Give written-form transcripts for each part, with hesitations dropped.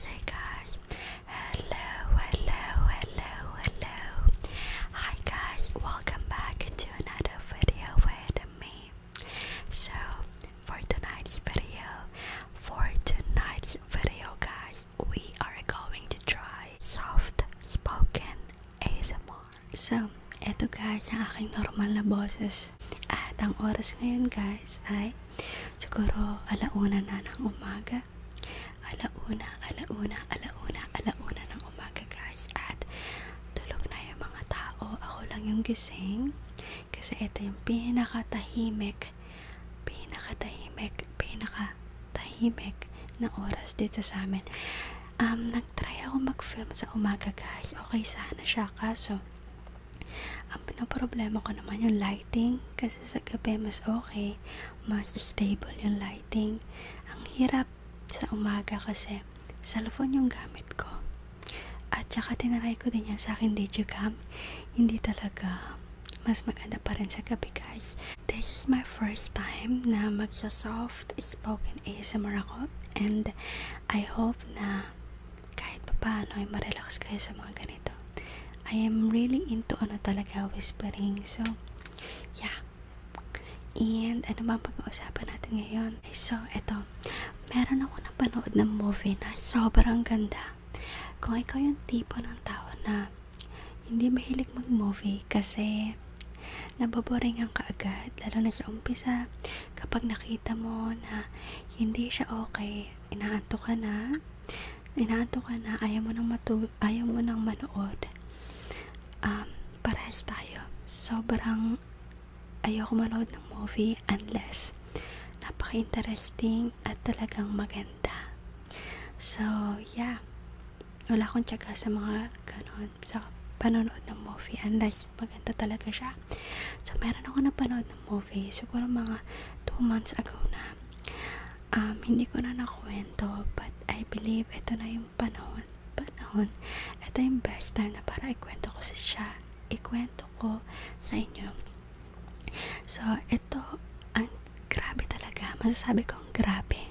say guys, hello. Hi guys, welcome back to another video with me. So for tonight's video guys, we are going to try soft spoken ASMR. So eto guys ang aking normal na boses, at ang oras ngayon guys ay siguro alauna na ng umaga. Alauna ng umaga guys, at tulog na yung mga tao. Ako lang yung gising kasi ito yung pinakatahimik na oras dito sa amin. Nagtry ako mag-film sa umaga guys, okay sana siya, kaso ang pinaproblema ko naman yung lighting, kasi sa gabi mas okay, mas stable yung lighting. Ang hirap sa umaga kasi cellphone yung gamit ko, at saka tinaray ko din yan sa akin digicam, hindi talaga, mas maganda pa rin sa gabi guys. This is my first time na magsa-soft spoken ASMR ako, and I hope na kahit pa paano ay marelax kayo sa mga ganito. I am really into talaga whispering, so yeah. And ano ba pag-uusapan natin ngayon? So eto, meron ako napanood ng movie na sobrang ganda. Kung ikaw yung tipo ng tao na hindi mahilig mag-movie kasi naboboringan ka agad, lalo na sa umpisa, kapag nakita mo na hindi siya okay, inaantok ka na, ayaw mo nang manood. Parehas tayo. Sobrang ayoko manood ng movie unless napaka-interesting at talagang maganda. So, yeah. Wala akong tiyaga sa mga ganon, sa panonood ng movie unless maganda talaga siya. So, meron ako napanood ng movie siguro mga 2 months ago na. Hindi ko na nakwento, but I believe ito na yung panahon. Ito yung best time na para ikwento ko sa inyo. So, ito, ang grabe talaga. Masasabi kong grabe.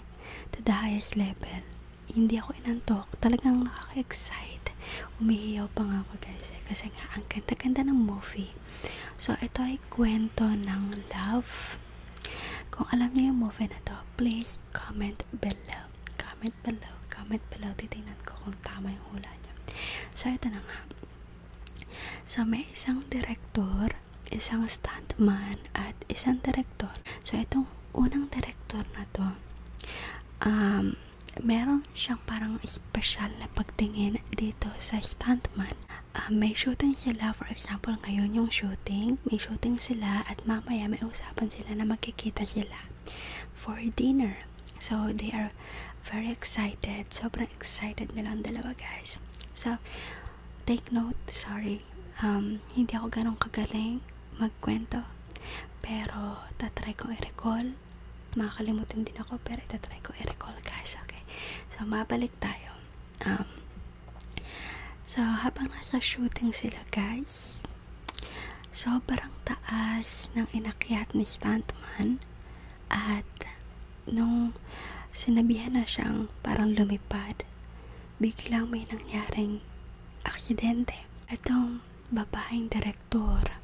To the highest level. Hindi ako inantok. Talagang nakaka-excite. Umihiyaw pa nga ako guys. Kasi nga, ang ganda-ganda ng movie. So, ito ay kwento ng love. Kung alam niyo yung movie na to, please comment below. Titingnan ko kung tama yung hula niya. So, ito na nga. So, may isang director, isang stuntman, at isang director. So, itong unang director na to, meron siyang parang special na pagtingin dito sa stuntman. May shooting sila, for example, ngayon yung shooting, may shooting sila, at mamaya may usapan sila na magkikita sila for dinner. So, they are very excited. Sobrang excited nilang dalawa, guys. So, take note, sorry. Hindi ako ganong kagaling magkwento. Pero, tatry ko i-recall. Makakalimutin din ako, pero tatry ko i-recall, guys. Okay. So, mabalik tayo. So, habang nasa shooting sila, guys, sobrang taas ng inakyat ni stuntman, at nung sinabihan na siyang parang lumipad, biglang may nangyaring aksidente. Itong babaeng direktor,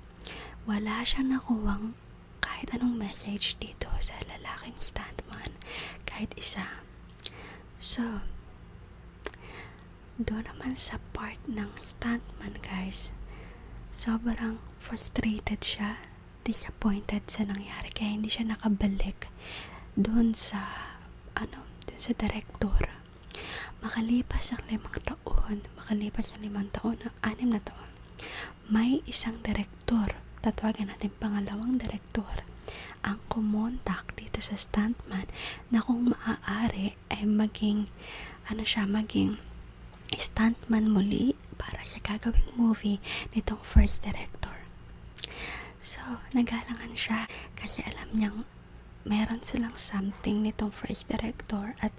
wala siyang nakuwang kahit anong message dito sa lalaking stuntman, kahit isa. So, doon naman sa part ng stuntman, guys, sobrang frustrated siya, disappointed sa nangyari, kaya hindi siya nakabalik doon sa director. Makalipas ang 5 taon, 6 na taon, may isang director, tatawagan natin pangalawang director, ang kumontak dito sa stuntman na kung maaari ay maging stuntman muli para sa gagawing movie nitong first director. So, nagalangan siya kasi alam niyang meron silang something nitong first director, at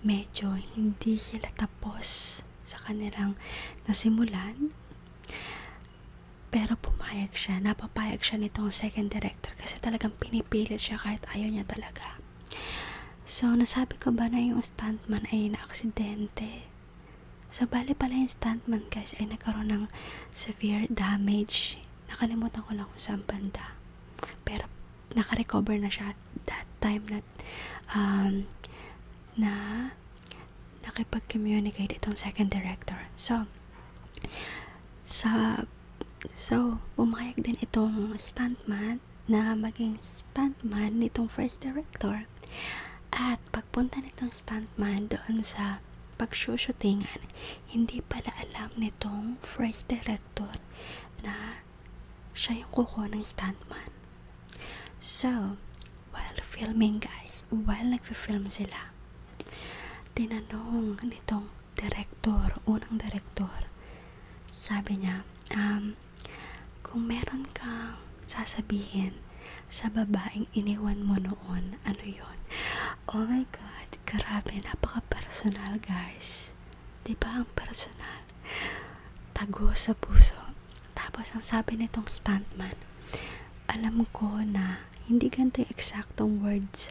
medyo hindi sila tapos sa kanilang nasimulan. Pero napapayag siya nitong second director kasi talagang pinipilit siya kahit ayaw niya talaga. So, nasabi ko ba na yung stuntman ay na-aksidente? So, bali pala yung stuntman guys ay nagkaroon ng severe damage. Nakalimutan ko lang kung saan banda. Pero, naka-recover na siya that time na nakipag-communicate itong second director. Pumayag din itong stuntman na maging stuntman nitong first director. At pagpunta nitong stuntman doon sa pagsushootingan, hindi pala alam nitong first director na siya yung kuko ng stuntman. So, while filming guys, while nagfi-film sila, tinanong nitong unang director, sabi niya, kung meron kang sasabihin sa babaeng iniwan mo noon, ano yun? Oh my god, grabe, napaka-personal guys. Diba ang personal? Tago sa puso. Tapos ang sabi nitong stuntman, alam ko na hindi ganito yung eksaktong words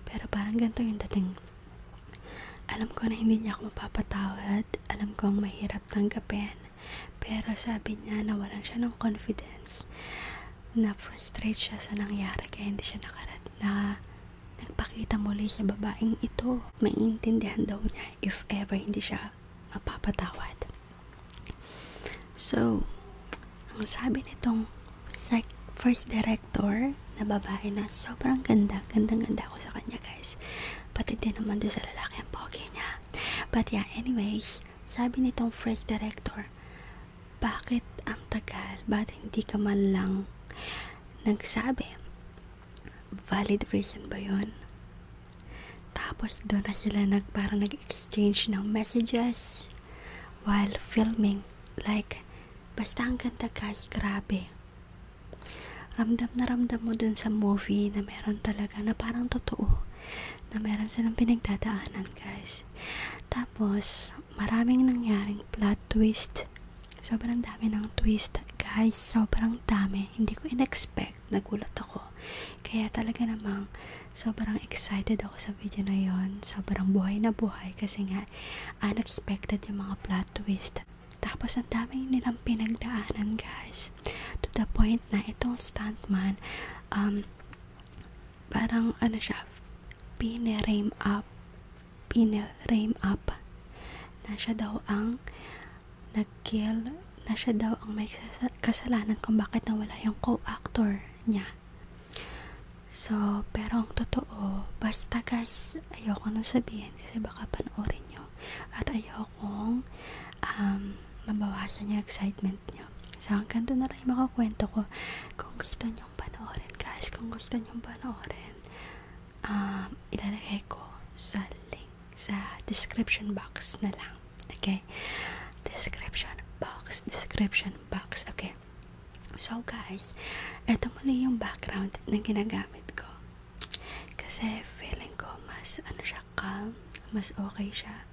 pero parang ganito yung dating. Alam ko na hindi niya ako mapapatawad, alam ko ang mahirap tanggapin, pero sabi niya na walang siya ng confidence, na frustrate siya sa nangyari kaya hindi siya nagpakita muli sa babaeng ito. Maiintindihan daw niya if ever hindi siya mapapatawad. So, ang sabi nitong first director na babae na sobrang ganda ako sa kanya guys, pati din naman doon sa lalaki ang pogi niya. But yeah, anyways, sabi nitong first director, bakit ang tagal? Bakit hindi ka man lang nagsabi? Valid reason ba yun? Tapos doon na sila parang nag-exchange ng messages while filming. Like, basta ang ganda guys, grabe. Ramdam na ramdam mo dun sa movie na meron talaga, na parang totoo, na meron silang pinagdadaanan guys. Tapos, maraming nangyaring plot twist. Sobrang dami ng twist guys, sobrang dami. Hindi ko in-expect, nagulat ako. Kaya talaga namang sobrang excited ako sa video na yon. Sobrang buhay na buhay kasi nga unexpected yung mga plot twist. Tapos ang dami nilang pinagdaanan guys, to the point na itong stuntman parang ano siya, pinarame up na siya daw ang nag-kill, na siya daw ang may kasalanan kung bakit nawala yung co-actor niya. So, pero ang totoo, basta guys, ayoko nang sabihin kasi baka panoorin nyo at ayokong mabawasan yung excitement nyo. So, hanggang doon na lang yung makakwento ko. Kung gusto nyo panoorin guys, kung gusto nyo panoorin, ilalagay ko sa link sa description box na lang. Okay? Description box. Okay. So guys, eto muli yung background na ginagamit ko. Kasi feeling ko mas calm, mas okay siya.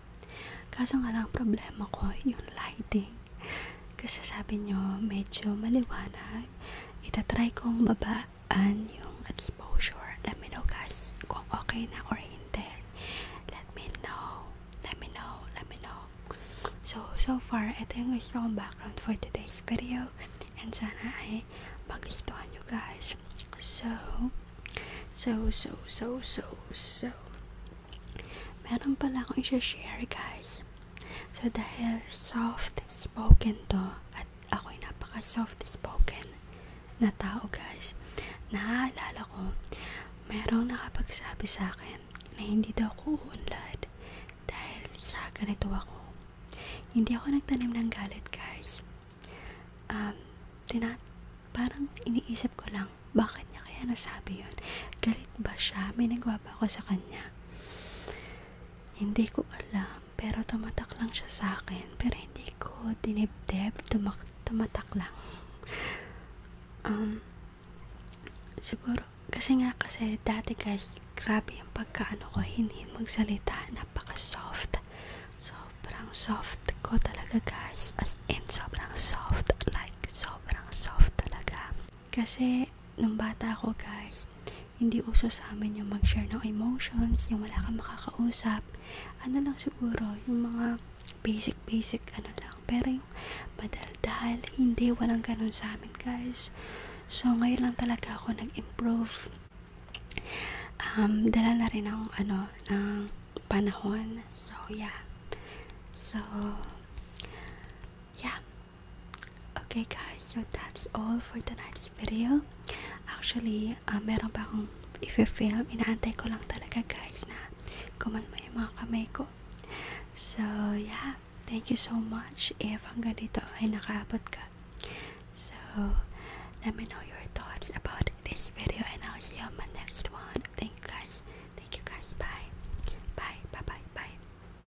Kaso nga lang problema ko yung lighting. Kasi sabi nyo medyo maliwanag. Itatry kong babaan yung exposure. Let me know guys kung okay na or hindi. Let me know. So far, ito yung gusto kong background for today's video. And sana ay magustuhan nyo guys. So, meron pala akong i-share guys. So, dahil soft spoken to, at ako'y napaka-soft spoken na tao guys, naaalala ko, merong nakapagsabi sa akin na hindi daw ako uunlad dahil sa ganito ako. Hindi ako nagtanim ng galit guys. Parang iniisip ko lang, bakit niya kaya nasabi yun? Galit ba siya? May nagawa ba ako sa kanya? Hindi ko alam, pero tumatak lang siya sa akin. Pero hindi ko dinibdib, tumatak lang. Siguro, kasi dati guys, grabe yung pagkaano ko, hindi magsalita, napaka-soft. Sobrang soft ko talaga guys, as in sobrang soft, like sobrang soft talaga. Kasi nung bata ako guys, hindi uso sa amin yung mag-share ng emotions, yung wala kang makakausap. Ano lang siguro, yung mga basic ano lang. Pero yung madaldal, hindi, walang ganun sa amin guys. So ngayon lang talaga ako nag-improve. Dala na rin ng ng panahon. So yeah. So yeah. Okay guys, so that's all for tonight's video. Actually, meron pa akong i-film. Inaantay ko lang talaga guys na kumalma yung mga kamay ko. So yeah, thank you so much if hanggang dito ay nakaabot ka. So let me know your thoughts about this video and I'll see you on my next one. Thank you guys. Bye. Bye.